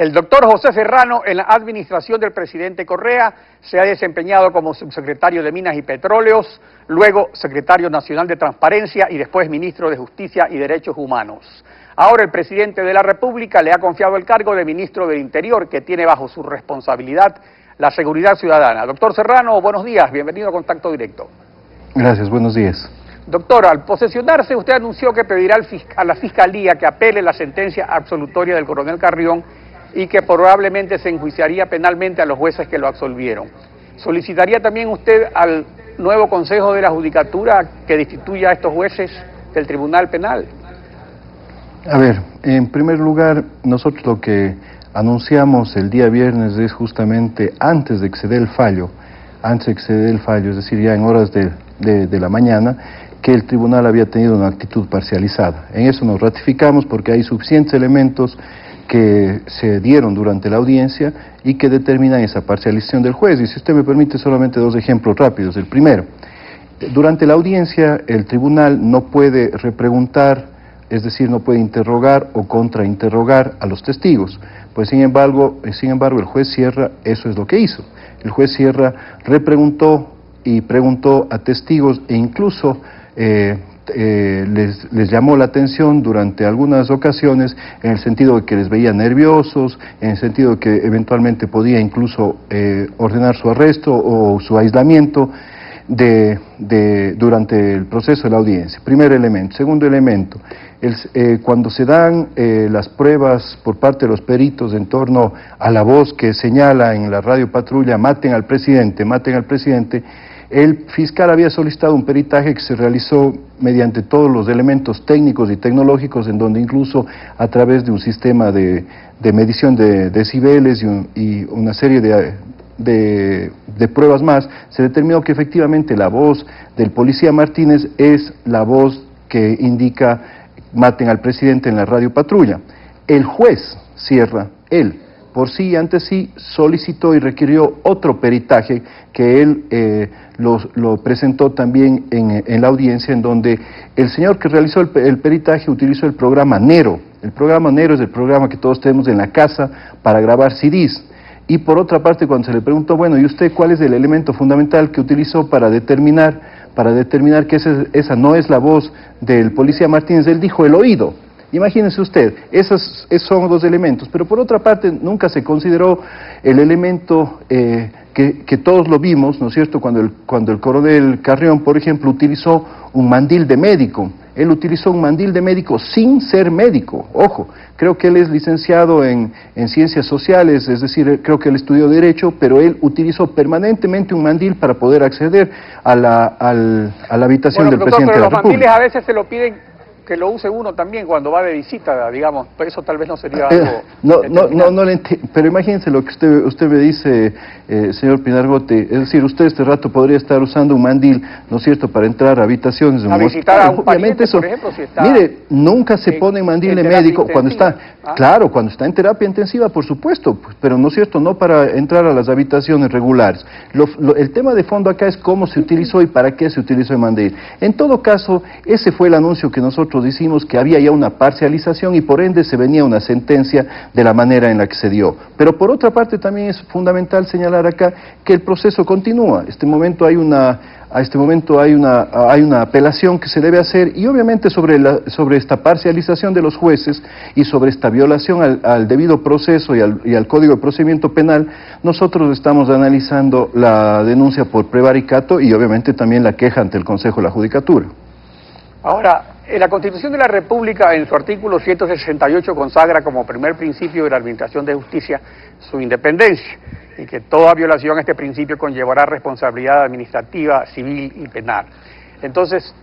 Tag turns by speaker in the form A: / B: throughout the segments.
A: El doctor José Serrano, en la administración del presidente Correa, se ha desempeñado como subsecretario de Minas y Petróleos, luego secretario nacional de Transparencia y después ministro de Justicia y Derechos Humanos. Ahora el presidente de la República le ha confiado el cargo de ministro del Interior, que tiene bajo su responsabilidad la seguridad ciudadana. Doctor Serrano, buenos días, bienvenido a Contacto Directo.
B: Gracias, buenos días.
A: Doctor, al posesionarse usted anunció que pedirá a la Fiscalía que apele la sentencia absolutoria del coronel Carrión y que probablemente se enjuiciaría penalmente a los jueces que lo absolvieron. ¿Solicitaría también usted al nuevo Consejo de la Judicatura que destituya a estos jueces del Tribunal Penal?
B: A ver, en primer lugar, nosotros lo que anunciamos el día viernes es justamente antes de que se dé el fallo, es decir, ya en horas de la mañana, que el tribunal había tenido una actitud parcializada. En eso nos ratificamos porque hay suficientes elementos que se dieron durante la audiencia y que determinan esa parcialización del juez. Y si usted me permite, solamente dos ejemplos rápidos. El primero, durante la audiencia el tribunal no puede repreguntar, es decir, no puede interrogar o contrainterrogar a los testigos. Pues sin embargo, el juez Sierra eso es lo que hizo. El juez Sierra repreguntó y preguntó a testigos e incluso les llamó la atención durante algunas ocasiones en el sentido de que les veía nerviosos, en el sentido de que eventualmente podía incluso ordenar su arresto o su aislamiento durante el proceso de la audiencia. Primer elemento. Segundo elemento, cuando se dan las pruebas por parte de los peritos en torno a la voz que señala en la radio patrulla maten al presidente, el fiscal había solicitado un peritaje que se realizó mediante todos los elementos técnicos y tecnológicos, en donde incluso a través de un sistema de medición de decibeles y una serie de pruebas más, se determinó que efectivamente la voz del policía Martínez es la voz que indica maten al presidente en la radio patrulla. El juez Sierra, él, por sí y ante sí, solicitó y requirió otro peritaje que él lo presentó también en la audiencia, en donde el señor que realizó el peritaje utilizó el programa Nero. El programa Nero es el programa que todos tenemos en la casa para grabar CDs. Y por otra parte, cuando se le preguntó, bueno, ¿y usted cuál es el elemento fundamental que utilizó para determinar que esa no es la voz del policía Martínez? Él dijo el oído. Imagínense usted, esos son dos elementos, pero por otra parte nunca se consideró el elemento que todos lo vimos, ¿no es cierto?, cuando el coronel Carrión, por ejemplo, utilizó un mandil de médico. Él utilizó un mandil de médico sin ser médico, ojo, creo que él es licenciado en ciencias sociales, es decir, creo que él estudió Derecho, pero él utilizó permanentemente un mandil para poder acceder a la habitación del presidente de la República.
A: Los mandiles a veces se lo piden que lo use uno también cuando va de visita, digamos, pero eso tal vez no sería algo...
B: No le entiendo, pero imagínense lo que usted me dice, señor Pinargote, es decir, usted este rato podría estar usando un mandil, ¿no es cierto?, para entrar a habitaciones...
A: A visitar a un pariente, por ejemplo, si está...
B: Mire, nunca se pone mandil de médico cuando está... Claro, cuando está en terapia intensiva, por supuesto, pero ¿no es cierto?, no para entrar a las habitaciones regulares. El tema de fondo acá es cómo se utilizó y para qué se utilizó el mandil. En todo caso, ese fue el anuncio que nosotros hicimos, que había ya una parcialización y por ende se venía una sentencia de la manera en la que se dio. Pero por otra parte también es fundamental señalar acá que el proceso continúa. A este momento hay una apelación que se debe hacer y obviamente sobre esta parcialización de los jueces y sobre esta violación al debido proceso y al Código de Procedimiento Penal, nosotros estamos analizando la denuncia por prevaricato y obviamente también la queja ante el Consejo de la Judicatura.
A: Ahora, la Constitución de la República, en su artículo 168, consagra como primer principio de la Administración de Justicia su independencia y que toda violación a este principio conllevará responsabilidad administrativa, civil y penal. Entonces,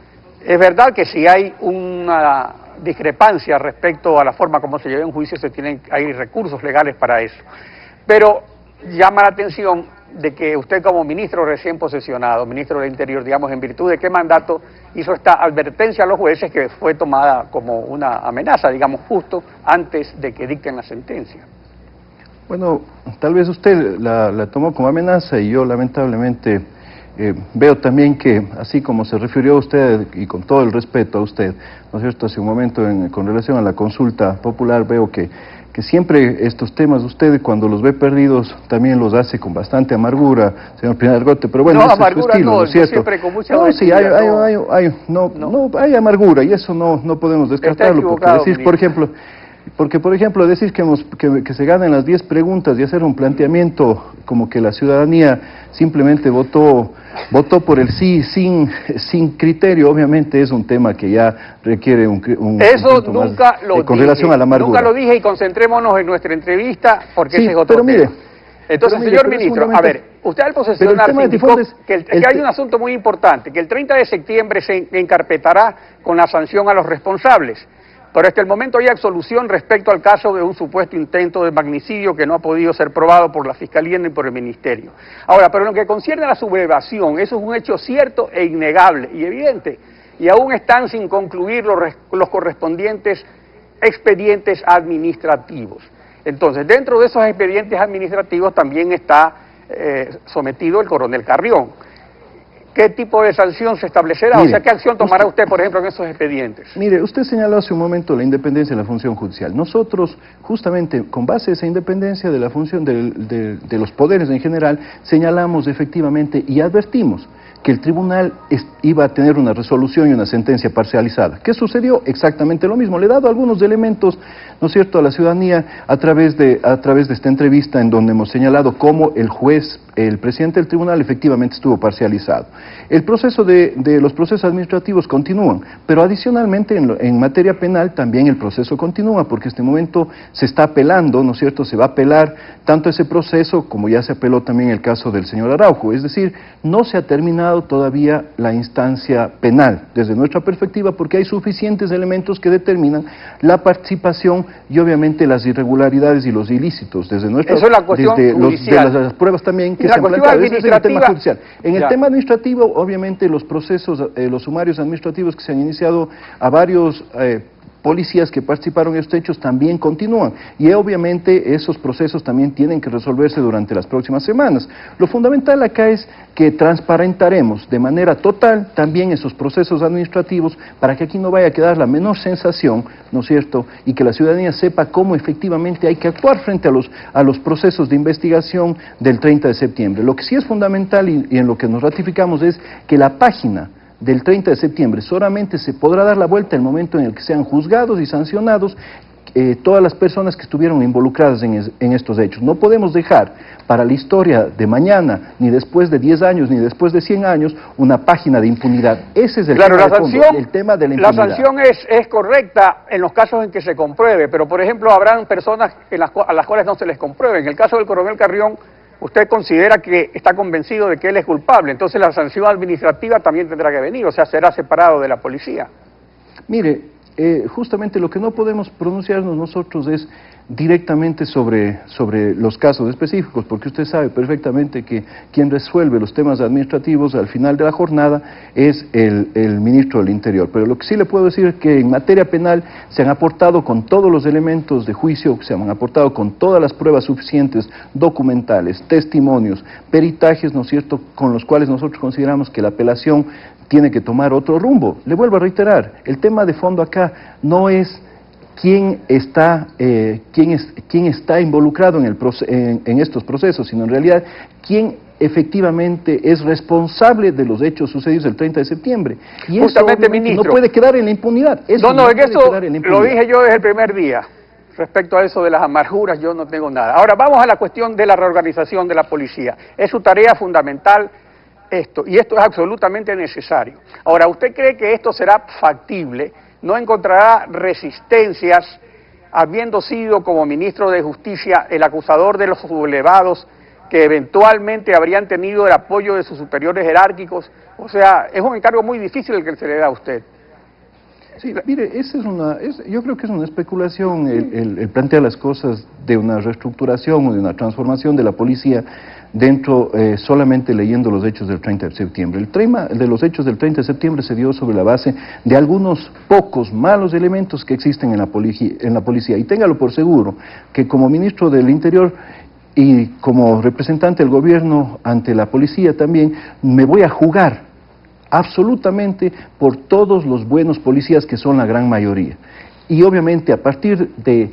A: es verdad que si hay una discrepancia respecto a la forma como se lleva un juicio, hay recursos legales para eso. Pero llama la atención de que usted como ministro recién posesionado, ministro del Interior, digamos, en virtud de qué mandato hizo esta advertencia a los jueces que fue tomada como una amenaza, digamos, justo antes de que dicten la sentencia.
B: Bueno, tal vez usted la tomó como amenaza y yo lamentablemente Veo también que, así como se refirió a usted, y con todo el respeto a usted, ¿no es cierto?, hace un momento con relación a la consulta popular, veo que siempre estos temas usted, cuando los ve perdidos, también los hace con bastante amargura, señor Pinargote, pero bueno,
A: no,
B: ese
A: amargura
B: es su estilo, ¿no es cierto?
A: Siempre con mucha
B: no, sí,
A: no.
B: hay amargura, y eso no podemos descartarlo, porque por ejemplo, decir que se ganen las 10 preguntas y hacer un planteamiento como que la ciudadanía simplemente votó por el sí sin criterio, obviamente es un tema que ya requiere un
A: eso nunca
B: más,
A: lo dije,
B: con relación a la amargura.
A: Nunca lo dije, y concentrémonos en nuestra entrevista, porque
B: sí,
A: ese es otro
B: pero
A: tema.
B: Mire,
A: entonces, señor ministro, a ver, usted al posesionar indicó que hay un asunto muy importante, que el 30 de septiembre se encarpetará con la sanción a los responsables. Pero hasta el momento hay absolución respecto al caso de un supuesto intento de magnicidio que no ha podido ser probado por la Fiscalía ni por el Ministerio. Ahora, pero en lo que concierne a la sublevación, eso es un hecho cierto e innegable y evidente, y aún están sin concluir los correspondientes expedientes administrativos. Entonces, dentro de esos expedientes administrativos también está sometido el coronel Carrión. ¿Qué tipo de sanción se establecerá? Mire, o sea, ¿qué acción tomará usted, por ejemplo, en esos expedientes?
B: Mire, usted señaló hace un momento la independencia de la función judicial. Nosotros, justamente, con base a esa independencia de la función de los poderes en general, señalamos efectivamente y advertimos que el tribunal iba a tener una resolución y una sentencia parcializada. ¿Qué sucedió? Exactamente lo mismo. Le he dado algunos elementos, ¿no es cierto?, a la ciudadanía a través de esta entrevista, en donde hemos señalado cómo el juez, el presidente del tribunal, efectivamente estuvo parcializado. El proceso los procesos administrativos continúan, pero adicionalmente en materia penal también el proceso continúa, porque en este momento se está apelando, ¿no es cierto?, se va a apelar tanto ese proceso como ya se apeló también el caso del señor Araujo. Es decir, no se ha terminado todavía la instancia penal, desde nuestra perspectiva, porque hay suficientes elementos que determinan la participación y obviamente las irregularidades y los ilícitos, desde nuestra,
A: eso es la cuestión judicial.
B: De las pruebas también que
A: se han planteado. Ese es el tema
B: judicial. En el tema administrativo, obviamente los procesos, los sumarios administrativos que se han iniciado a varios policías que participaron en estos hechos también continúan, y obviamente esos procesos también tienen que resolverse durante las próximas semanas. Lo fundamental acá es que transparentaremos de manera total también esos procesos administrativos, para que aquí no vaya a quedar la menor sensación, ¿no es cierto?, y que la ciudadanía sepa cómo efectivamente hay que actuar frente a los procesos de investigación del 30 de septiembre. Lo que sí es fundamental y en lo que nos ratificamos es que la página del 30 de septiembre solamente se podrá dar la vuelta en el momento en el que sean juzgados y sancionados todas las personas que estuvieron involucradas en estos hechos. No podemos dejar para la historia de mañana, ni después de 10 años, ni después de 100 años, una página de impunidad. Ese es el tema de fondo, el tema de la impunidad.
A: La sanción es correcta en los casos en que se compruebe, pero por ejemplo habrán personas a las cuales no se les compruebe. En el caso del coronel Carrión, usted considera que está convencido de que él es culpable, entonces la sanción administrativa también tendrá que venir, o sea, será separado de la policía.
B: Mire, justamente lo que no podemos pronunciarnos nosotros es directamente sobre los casos específicos, porque usted sabe perfectamente que quien resuelve los temas administrativos al final de la jornada es el ministro del Interior. Pero lo que sí le puedo decir es que en materia penal se han aportado con todos los elementos de juicio, se han aportado con todas las pruebas suficientes, documentales, testimonios, peritajes, ¿no es cierto?, con los cuales nosotros consideramos que la apelación tiene que tomar otro rumbo. Le vuelvo a reiterar, el tema de fondo acá no es quién está involucrado en estos procesos, sino en realidad quién efectivamente es responsable de los hechos sucedidos el 30 de septiembre. Y
A: justamente,
B: eso
A: ministro,
B: no puede quedar en la impunidad.
A: Eso lo dije yo desde el primer día. Respecto a eso de las amarguras, yo no tengo nada. Ahora vamos a la cuestión de la reorganización de la policía. Es su tarea fundamental y esto es absolutamente necesario. Ahora, ¿usted cree que esto será factible? ¿No encontrará resistencias, habiendo sido como ministro de Justicia el acusador de los sublevados que eventualmente habrían tenido el apoyo de sus superiores jerárquicos? O sea, es un encargo muy difícil el que se le da a usted.
B: Sí, mire, yo creo que es una especulación el plantear las cosas de una reestructuración o de una transformación de la policía dentro, solamente leyendo los hechos del 30 de septiembre. El tema de los hechos del 30 de septiembre se dio sobre la base de algunos pocos malos elementos que existen en la policía. Y téngalo por seguro que como ministro del Interior y como representante del gobierno ante la policía también, me voy a jugar absolutamente por todos los buenos policías que son la gran mayoría. Y obviamente a partir de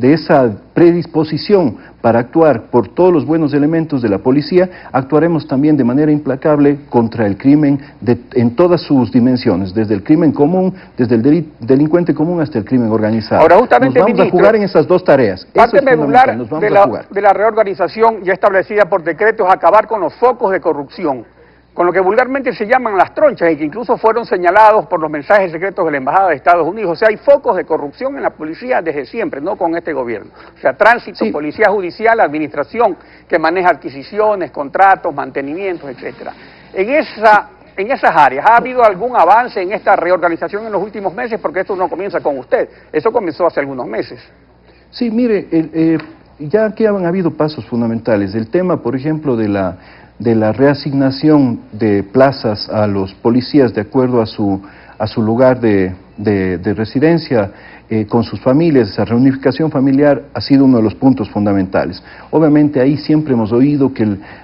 B: esa predisposición para actuar por todos los buenos elementos de la policía, actuaremos también de manera implacable contra el crimen en todas sus dimensiones, desde el crimen común, desde el delincuente común hasta el crimen organizado.
A: Ahora, justamente,
B: nos vamos a jugar en esas dos tareas.
A: Parte medular de la reorganización ya establecida por decreto es acabar con los focos de corrupción, con lo que vulgarmente se llaman las tronchas y que incluso fueron señalados por los mensajes secretos de la Embajada de Estados Unidos. O sea, hay focos de corrupción en la policía desde siempre, no con este gobierno. O sea, tránsito, sí, policía judicial, administración que maneja adquisiciones, contratos, mantenimientos, etcétera. En esas áreas, ¿ha habido algún avance en esta reorganización en los últimos meses? Porque esto no comienza con usted, eso comenzó hace algunos meses.
B: Sí, mire, ya aquí han habido pasos fundamentales. El tema, por ejemplo, de la reasignación de plazas a los policías de acuerdo a su lugar de residencia, con sus familias, esa reunificación familiar ha sido uno de los puntos fundamentales. Obviamente ahí siempre hemos oído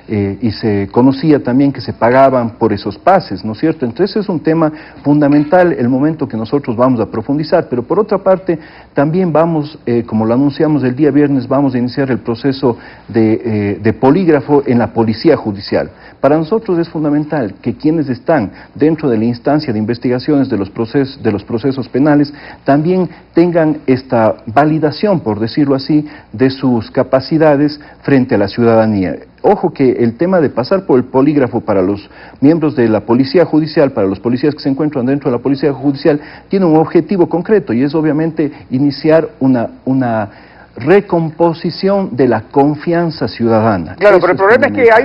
B: y se conocía también que se pagaban por esos pases, ¿no es cierto? Entonces es un tema fundamental el momento que nosotros vamos a profundizar, pero por otra parte también vamos, como lo anunciamos el día viernes, vamos a iniciar el proceso de polígrafo en la policía judicial. Para nosotros es fundamental que quienes están dentro de la instancia de investigaciones de los procesos penales también tengan esta validación, por decirlo así, de sus capacidades frente a la ciudadanía. Ojo que el tema de pasar por el polígrafo para los miembros de la policía judicial, para los policías que se encuentran dentro de la policía judicial, tiene un objetivo concreto y es obviamente iniciar una recomposición de la confianza ciudadana.
A: Claro, pero el problema es que hay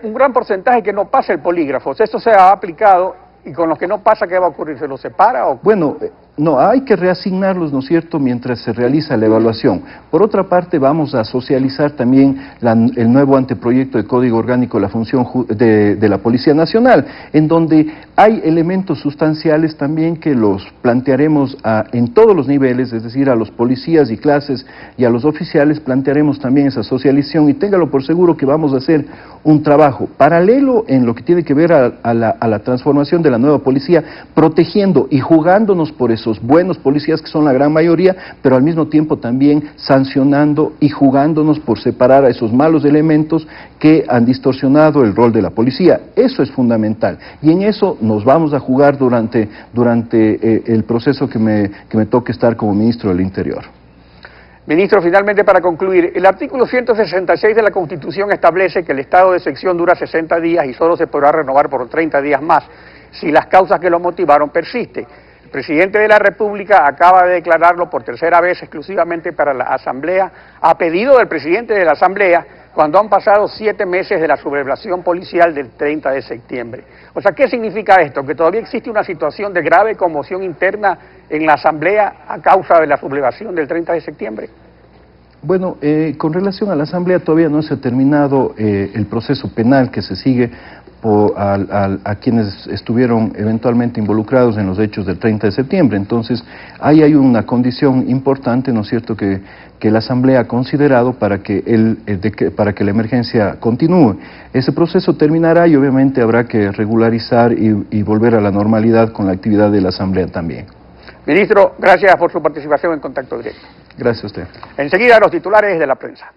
A: un gran porcentaje que no pasa el polígrafo. O sea, esto se ha aplicado y con los que no pasa, ¿qué va a ocurrir? ¿Se los separa o...?
B: Bueno, no, hay que reasignarlos, ¿no es cierto?, mientras se realiza la evaluación. Por otra parte, vamos a socializar también el nuevo anteproyecto de Código Orgánico de la Función de la Policía Nacional, en donde hay elementos sustanciales también que los plantearemos en todos los niveles, es decir, a los policías y clases y a los oficiales plantearemos también esa socialización y téngalo por seguro que vamos a hacer un trabajo paralelo en lo que tiene que ver a la transformación de la nueva policía, protegiendo y jugándonos por esos buenos policías que son la gran mayoría, pero al mismo tiempo también sancionando y jugándonos por separar a esos malos elementos que han distorsionado el rol de la policía. Eso es fundamental y en eso nos vamos a jugar durante el proceso que me toque estar como ministro del Interior.
A: Ministro, finalmente para concluir, el artículo 166 de la Constitución establece que el estado de excepción dura 60 días y solo se podrá renovar por 30 días más si las causas que lo motivaron persisten. El presidente de la República acaba de declararlo por tercera vez exclusivamente para la Asamblea, a pedido del presidente de la Asamblea, cuando han pasado 7 meses de la sublevación policial del 30 de septiembre. O sea, ¿qué significa esto? ¿Que todavía existe una situación de grave conmoción interna en la Asamblea a causa de la sublevación del 30 de septiembre?
B: Bueno, con relación a la Asamblea todavía no se ha terminado el proceso penal que se sigue a quienes estuvieron eventualmente involucrados en los hechos del 30 de septiembre. Entonces, ahí hay una condición importante, ¿no es cierto?, que la Asamblea ha considerado para que la emergencia continúe. Ese proceso terminará y obviamente habrá que regularizar y volver a la normalidad con la actividad de la Asamblea también.
A: Ministro, gracias por su participación en Contacto Directo.
B: Gracias a usted.
A: Enseguida los titulares de la prensa.